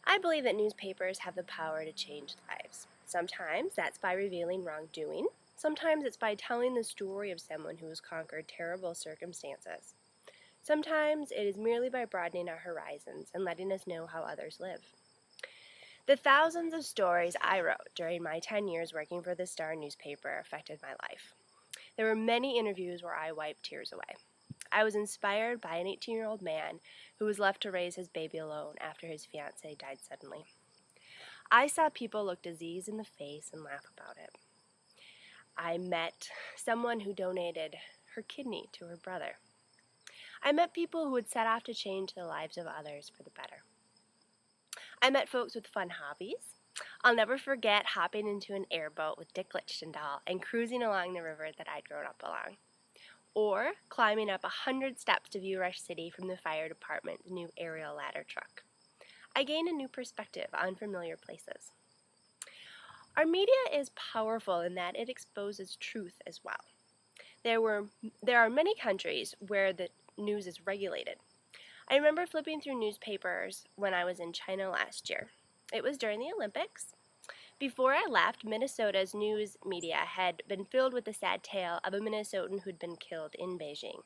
I believe that newspapers have the power to change lives. Sometimes that's by revealing wrongdoing. Sometimes it's by telling the story of someone who has conquered terrible circumstances. Sometimes it is merely by broadening our horizons and letting us know how others live. The thousands of stories I wrote during my 10 years working for the Star newspaper affected my life. There were many interviews where I wiped tears away. I was inspired by an 18-year-old man who was left to raise his baby alone after his fiancée died suddenly. I saw people look disease in the face and laugh about it. I met someone who donated her kidney to her brother. I met people who had set off to change the lives of others for the better. I met folks with fun hobbies. I'll never forget hopping into an airboat with Dick Lichtendahl and cruising along the river that I'd grown up along. Or climbing up 100 steps to view Rush City from the fire department's new aerial ladder truck. I gained a new perspective on familiar places. Our media is powerful in that it exposes truth as well. There are many countries where the news is regulated. I remember flipping through newspapers when I was in China last year. It was during the Olympics. Before I left, Minnesota's news media had been filled with the sad tale of a Minnesotan who'd been killed in Beijing.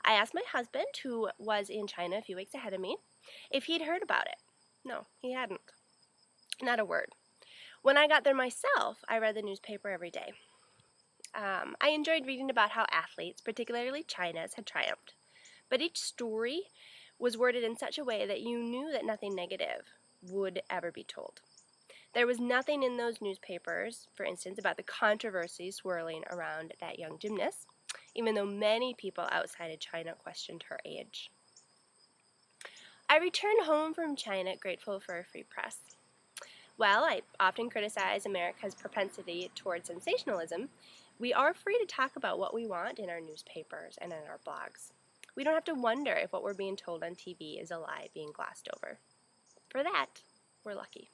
I asked my husband, who was in China a few weeks ahead of me, if he'd heard about it. No, he hadn't. Not a word. When I got there myself, I read the newspaper every day. I enjoyed reading about how athletes, particularly China's, had triumphed. But each story was worded in such a way that you knew that nothing negative would ever be told. There was nothing in those newspapers, for instance, about the controversy swirling around that young gymnast, even though many people outside of China questioned her age. I returned home from China grateful for a free press. While I often criticize America's propensity toward sensationalism, we are free to talk about what we want in our newspapers and in our blogs. We don't have to wonder if what we're being told on TV is a lie being glossed over. For that, we're lucky.